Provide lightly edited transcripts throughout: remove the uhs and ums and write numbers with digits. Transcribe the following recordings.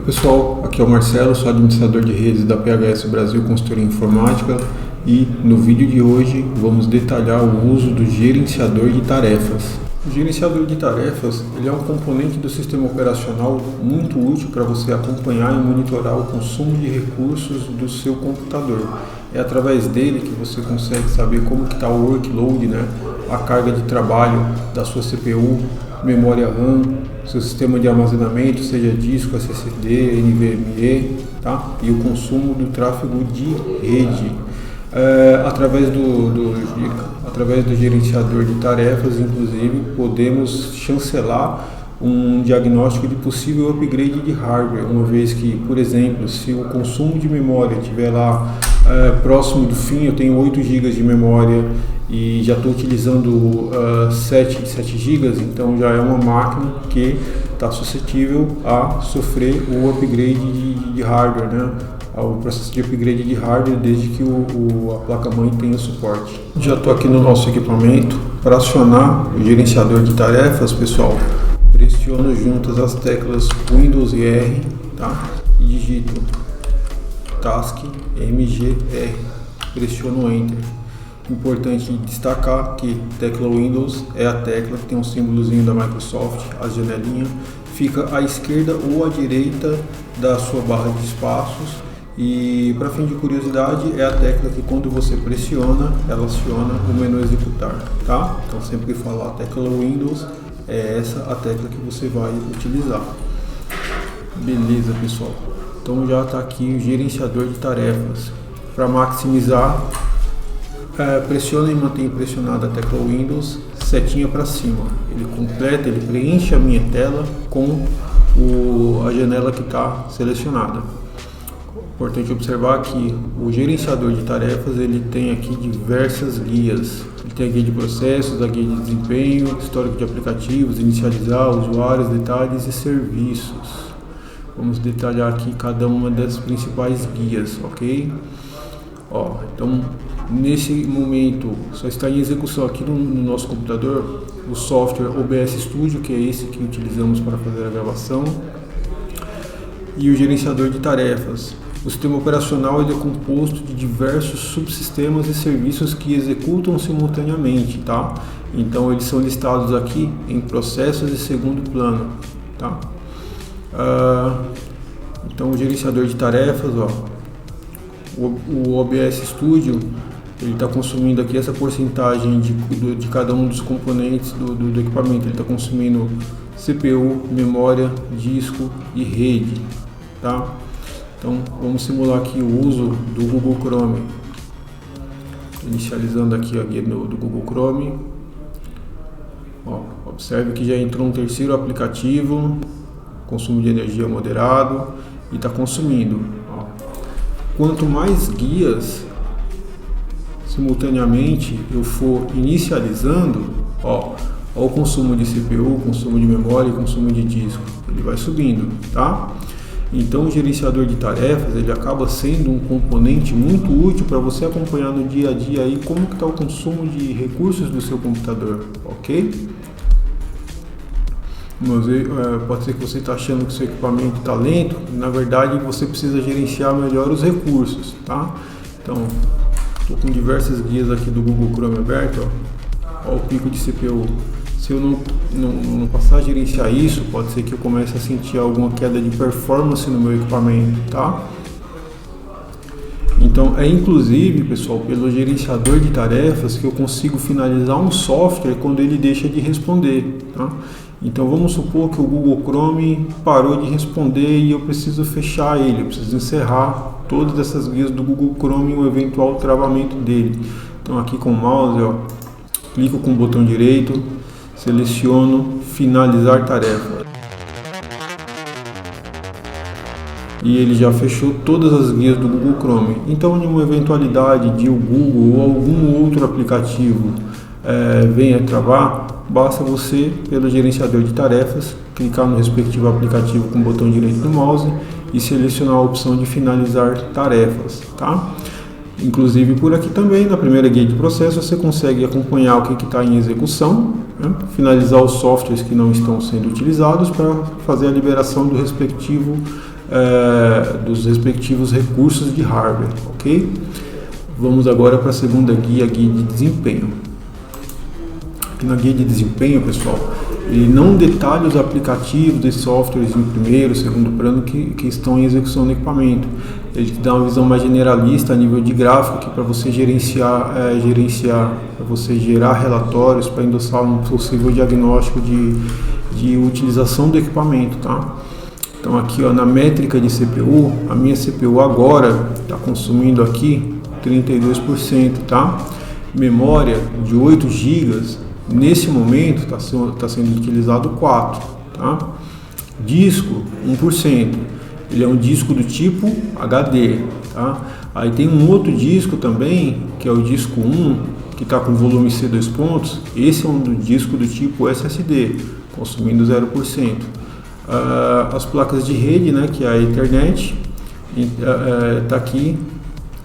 Pessoal, aqui é o Marcelo, sou administrador de redes da PHS Brasil Consultoria Informática e no vídeo de hoje vamos detalhar o uso do gerenciador de tarefas. O gerenciador de tarefas ele é um componente do sistema operacional muito útil para você acompanhar e monitorar o consumo de recursos do seu computador. É através dele que você consegue saber como está o workload, a carga de trabalho da sua CPU, memória RAM, seu sistema de armazenamento, seja disco, SSD, NVMe, e o consumo do tráfego de rede. Através do gerenciador de tarefas, inclusive, podemos chancelar um diagnóstico de possível upgrade de hardware, uma vez que, por exemplo, se o consumo de memória estiver lá próximo do fim, eu tenho 8 GB de memória e já estou utilizando 7 GB, então já é uma máquina que está suscetível a sofrer o upgrade de hardware, o processo de upgrade de hardware desde que a placa-mãe tenha suporte. Já estou aqui no nosso equipamento. Para acionar o gerenciador de tarefas, pessoal, pressiono juntas as teclas Windows e R, e digito Task MGR, pressiono Enter. Importante destacar que tecla Windows é a tecla que tem um símbolozinho da Microsoft, a janelinha, fica à esquerda ou à direita da sua barra de espaços. E para fim de curiosidade, é a tecla que quando você pressiona, ela aciona o menu executar, Então sempre que falar a tecla Windows, é essa a tecla que você vai utilizar. Beleza, pessoal? Então já está aqui o gerenciador de tarefas. Para maximizar, pressiona e mantém pressionada a tecla Windows, setinha para cima. Ele completa, ele preenche a minha tela com a janela que está selecionada. Importante observar que o gerenciador de tarefas ele tem aqui diversas guias. Ele tem a guia de processos, a guia de desempenho, histórico de aplicativos, inicializar, usuários, detalhes e serviços. Vamos detalhar aqui cada uma das principais guias, ok? Então, nesse momento, só está em execução aqui no nosso computador o software OBS Studio, que é esse que utilizamos para fazer a gravação, e o gerenciador de tarefas. O sistema operacional ele é composto de diversos subsistemas e serviços que executam simultaneamente, Então eles são listados aqui em processos de segundo plano, Então o gerenciador de tarefas, o OBS Studio, ele está consumindo aqui essa porcentagem de cada um dos componentes do equipamento. Ele está consumindo CPU, memória, disco e rede, Então vamos simular aqui o uso do Google Chrome. Inicializando aqui a guia do Google Chrome. Observe que já entrou um terceiro aplicativo, consumo de energia moderado e está consumindo. Quanto mais guias simultaneamente eu for inicializando, o consumo de CPU, consumo de memória e consumo de disco, ele vai subindo, Então o gerenciador de tarefas ele acaba sendo um componente muito útil para você acompanhar no dia a dia aí como que está o consumo de recursos do seu computador, ok? Mas pode ser que você está achando que o seu equipamento está lento, na verdade você precisa gerenciar melhor os recursos, Então, estou com diversas guias aqui do Google Chrome aberto, o pico de CPU. Se eu não passar a gerenciar isso, pode ser que eu comece a sentir alguma queda de performance no meu equipamento, Então, é inclusive, pessoal, pelo gerenciador de tarefas que eu consigo finalizar um software quando ele deixa de responder, Então, vamos supor que o Google Chrome parou de responder e eu preciso fechar ele, eu preciso encerrar todas essas guias do Google Chrome e o eventual travamento dele. Então, aqui com o mouse, clico com o botão direito, seleciono finalizar tarefa e ele já fechou todas as guias do Google Chrome. Então, em uma eventualidade de o Google ou algum outro aplicativo venha travar, basta você, pelo gerenciador de tarefas, clicar no respectivo aplicativo com o botão direito do mouse e selecionar a opção de finalizar tarefas, Inclusive por aqui também, na primeira guia de processo, você consegue acompanhar o que está em execução, finalizar os softwares que não estão sendo utilizados para fazer a liberação do respectivo dos respectivos recursos de hardware, ok? Vamos agora para a segunda guia, a guia de desempenho. Aqui na guia de desempenho, pessoal, ele não detalha os aplicativos e softwares em primeiro, segundo plano que estão em execução no equipamento. Ele te dá uma visão mais generalista a nível de gráfico, aqui para você gerenciar, para você gerar relatórios, para endossar um possível diagnóstico de utilização do equipamento, tá? Então aqui, ó, na métrica de CPU, a minha CPU agora está consumindo aqui 32%, tá? Memória de 8 GB, nesse momento está sendo utilizado 4, tá? Disco 1%, ele é um disco do tipo HD, tá? Aí tem um outro disco também, que é o disco 1, que está com volume C 2 pontos, esse é um disco do tipo SSD, consumindo 0%. As placas de rede, né, que é a Ethernet, está aqui,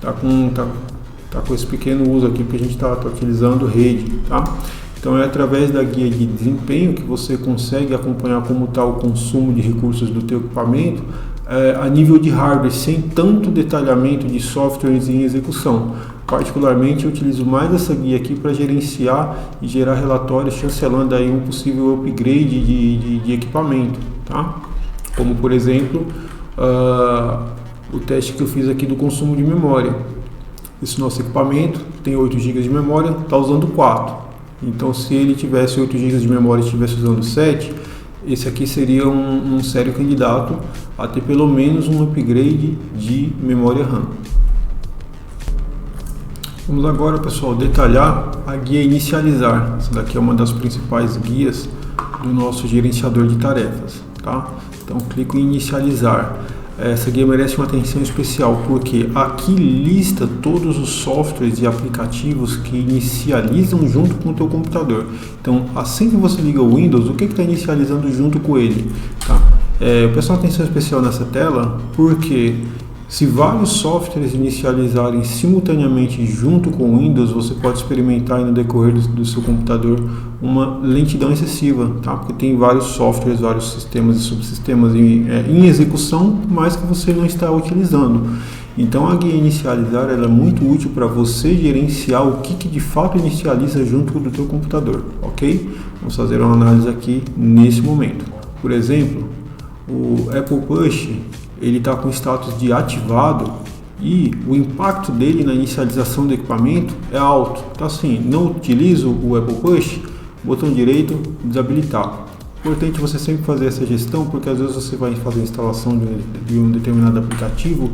tá com esse pequeno uso aqui, porque a gente está utilizando rede, tá? Então é através da guia de desempenho que você consegue acompanhar como está o consumo de recursos do teu equipamento a nível de hardware, sem tanto detalhamento de softwares em execução. Particularmente eu utilizo mais essa guia aqui para gerenciar e gerar relatórios chancelando aí um possível upgrade de equipamento, tá? Como por exemplo o teste que eu fiz aqui do consumo de memória. Esse nosso equipamento tem 8 GB de memória, está usando 4. Então, se ele tivesse 8 GB de memória e estivesse usando 7, esse aqui seria um sério candidato a ter pelo menos um upgrade de memória RAM. Vamos agora, pessoal, detalhar a guia inicializar. Essa daqui é uma das principais guias do nosso gerenciador de tarefas, tá? Então, clico em inicializar. Essa guia merece uma atenção especial porque aqui lista todos os softwares e aplicativos que inicializam junto com o teu computador. Então, assim que você liga o Windows, o que está inicializando junto com ele? Tá? Eu presto uma atenção especial nessa tela porque se vários softwares inicializarem simultaneamente junto com o Windows, você pode experimentar aí no decorrer do seu computador uma lentidão excessiva, tá? Porque tem vários softwares, vários sistemas e subsistemas em execução, mas que você não está utilizando. Então a guia inicializar ela é muito útil para você gerenciar o que de fato inicializa junto do teu computador, ok? Vamos fazer uma análise aqui nesse momento. Por exemplo, o Apple Push, ele está com status de ativado e o impacto dele na inicialização do equipamento é alto. Então assim, não utilizo o Apple Push, botão direito, desabilitar. Importante você sempre fazer essa gestão, porque às vezes você vai fazer a instalação de um determinado aplicativo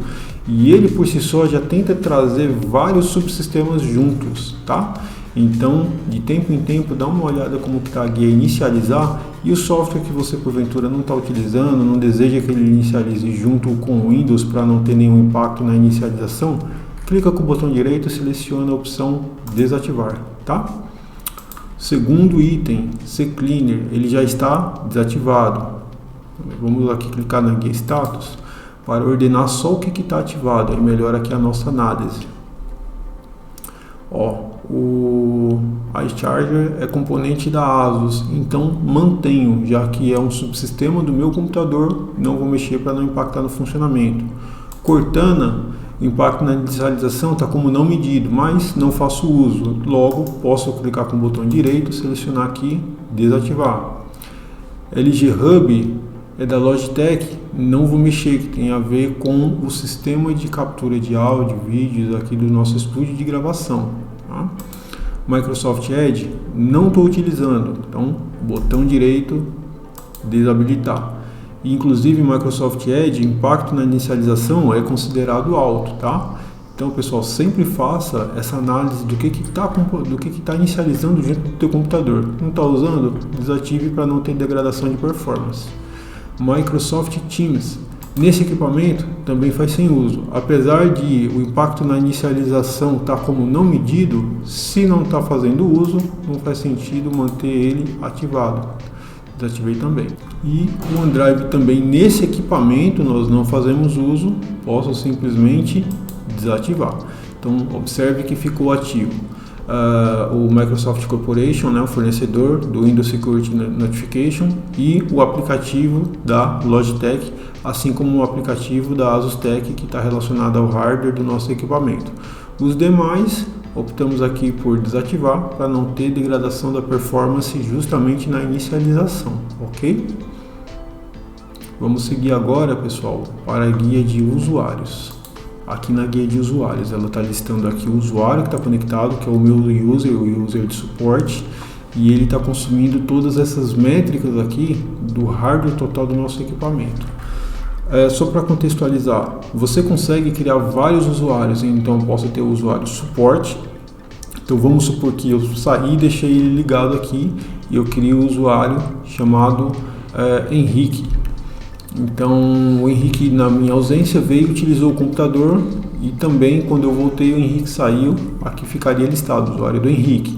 e ele por si só já tenta trazer vários subsistemas juntos, tá? Então, de tempo em tempo, dá uma olhada como que está a guia inicializar e o software que você porventura não está utilizando, não deseja que ele inicialize junto com o Windows para não ter nenhum impacto na inicialização, clica com o botão direito e seleciona a opção desativar, tá? Segundo item, CCleaner, ele já está desativado. Vamos aqui clicar na guia status para ordenar só o que está ativado, aí melhora aqui a nossa análise. O iCharger é componente da ASUS, então mantenho, já que é um subsistema do meu computador, não vou mexer para não impactar no funcionamento. Cortana, o impacto na inicialização está como não medido, mas não faço uso, logo posso clicar com o botão direito, selecionar aqui, desativar. LG Hub é da Logitech, não vou mexer, que tem a ver com o sistema de captura de áudio, vídeos aqui do nosso estúdio de gravação, tá? Microsoft Edge, não estou utilizando, então botão direito, desabilitar. Inclusive Microsoft Edge, impacto na inicialização é considerado alto, tá? Então, pessoal, sempre faça essa análise do que está inicializando dentro do teu computador. Não está usando? Desative para não ter degradação de performance. Microsoft Teams, nesse equipamento também faz sem uso. Apesar de o impacto na inicialização estar como não medido, se não está fazendo uso, não faz sentido manter ele ativado. Desativei também. E o OneDrive também nesse equipamento nós não fazemos uso, posso simplesmente desativar. Então observe que ficou ativo. o Microsoft Corporation, né, o fornecedor do Windows Security Notification, e o aplicativo da Logitech, assim como o aplicativo da Asus Tech, que está relacionado ao hardware do nosso equipamento. Os demais optamos aqui por desativar para não ter degradação da performance justamente na inicialização, ok? Vamos seguir agora, pessoal, para a guia de usuários. Aqui na guia de usuários, ela está listando aqui o usuário que está conectado, que é o meu user, o user de suporte, e ele está consumindo todas essas métricas aqui do hardware total do nosso equipamento. Só para contextualizar, você consegue criar vários usuários, então eu posso ter o usuário suporte. Então vamos supor que eu saí e deixei ele ligado aqui e eu criei um usuário chamado Henrique. Então o Henrique, na minha ausência, veio e utilizou o computador, e também quando eu voltei o Henrique saiu, aqui ficaria listado o usuário do Henrique.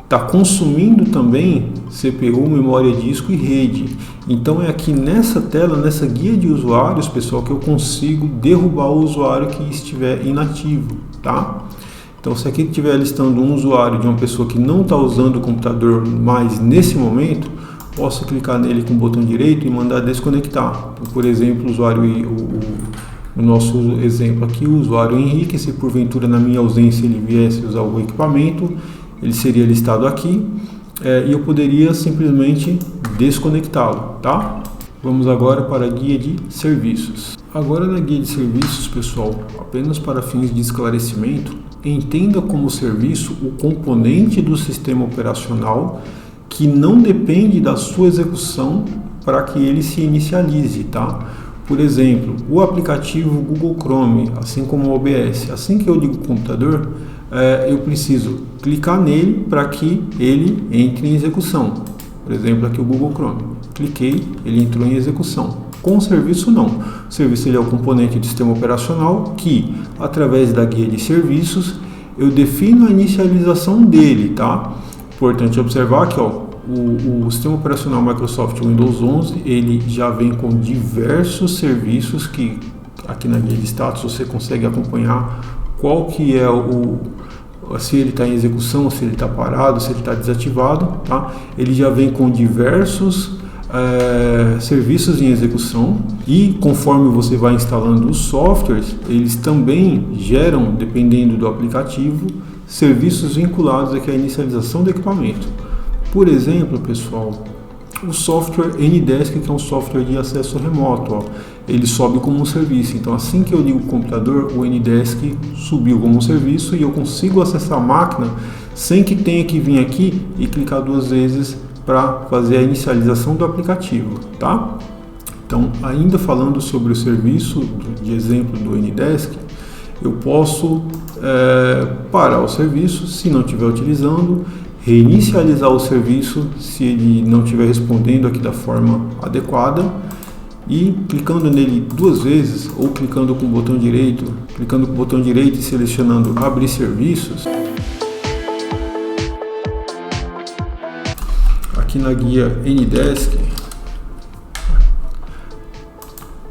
Está consumindo também CPU, memória disco e rede. Então é aqui nessa tela, nessa guia de usuários, pessoal, que eu consigo derrubar o usuário que estiver inativo, tá? Então se aqui estiver listando um usuário de uma pessoa que não está usando o computador mais nesse momento, posso clicar nele com o botão direito e mandar desconectar. Então, por exemplo, o usuário, o nosso exemplo aqui, o usuário Henrique, se porventura na minha ausência ele viesse usar o equipamento, ele seria listado aqui, e eu poderia simplesmente desconectá-lo, tá? Vamos agora para a guia de serviços. Agora na guia de serviços, pessoal, apenas para fins de esclarecimento, entenda como serviço o componente do sistema operacional que não depende da sua execução para que ele se inicialize, tá? Por exemplo, o aplicativo Google Chrome, assim como o OBS, assim que eu ligo o computador, eu preciso clicar nele para que ele entre em execução. Por exemplo, aqui o Google Chrome. Cliquei, ele entrou em execução. Com o serviço, não. O serviço ele é o componente do sistema operacional que, através da guia de serviços, eu defino a inicialização dele, tá? Importante observar que o sistema operacional Microsoft Windows 11 ele já vem com diversos serviços que aqui na guia de status você consegue acompanhar qual que é se ele está em execução, se ele está parado, se ele está desativado, tá? Ele já vem com diversos serviços em execução, e conforme você vai instalando os softwares, eles também geram, dependendo do aplicativo, serviços vinculados aqui à inicialização do equipamento. Por exemplo, pessoal, o software Ndesk, que é um software de acesso remoto, ele sobe como um serviço. Então, assim que eu ligo o computador, o Ndesk subiu como um serviço e eu consigo acessar a máquina sem que tenha que vir aqui e clicar duas vezes para fazer a inicialização do aplicativo, tá? Então, ainda falando sobre o serviço de exemplo do Ndesk, eu posso parar o serviço se não estiver utilizando, reinicializar o serviço se ele não estiver respondendo aqui da forma adequada, e clicando nele duas vezes ou clicando com o botão direito, e selecionando abrir serviços. Aqui na guia Ndesk,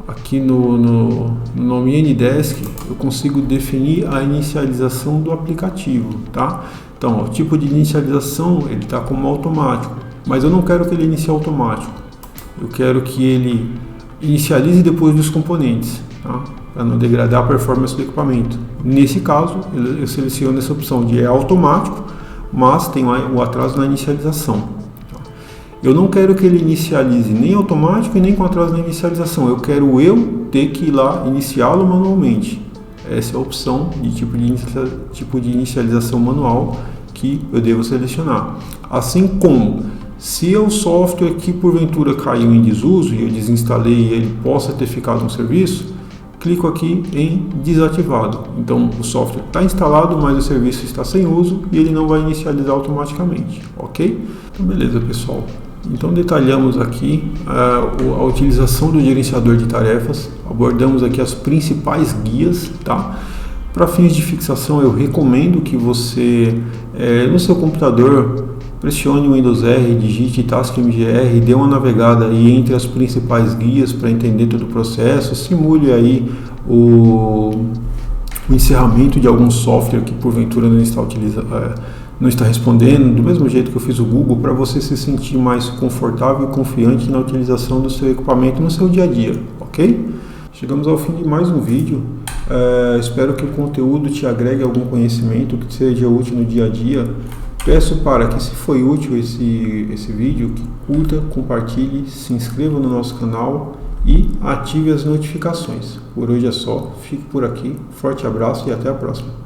aqui no nome Ndesk, eu consigo definir a inicialização do aplicativo, tá? Então, o tipo de inicialização ele está como automático, mas eu não quero que ele inicie automático. Eu quero que ele inicialize depois dos componentes, tá? Para não degradar a performance do equipamento. Nesse caso, eu seleciono essa opção de automático, mas tem o atraso na inicialização. Eu não quero que ele inicialize nem automático e nem com atraso na inicialização. Eu quero ter que ir lá iniciá-lo manualmente. Essa é a opção de tipo de inicialização manual que eu devo selecionar. Assim como, se é o software que porventura caiu em desuso e eu desinstalei e ele possa ter ficado no serviço, clico aqui em desativado. Então o software está instalado, mas o serviço está sem uso e ele não vai inicializar automaticamente, ok? Então beleza, pessoal. Então detalhamos aqui a utilização do gerenciador de tarefas, abordamos aqui as principais guias, tá? Para fins de fixação eu recomendo que você no seu computador pressione o Windows R, digite Task MGR, dê uma navegada aí entre as principais guias para entender todo o processo, simule aí o encerramento de algum software que porventura não está respondendo, do mesmo jeito que eu fiz o Google, para você se sentir mais confortável e confiante na utilização do seu equipamento no seu dia a dia, ok? Chegamos ao fim de mais um vídeo. Espero que o conteúdo te agregue algum conhecimento que seja útil no dia a dia. Peço para que, se foi útil esse vídeo, que curta, compartilhe, se inscreva no nosso canal e ative as notificações. Por hoje é só, fico por aqui, forte abraço e até a próxima.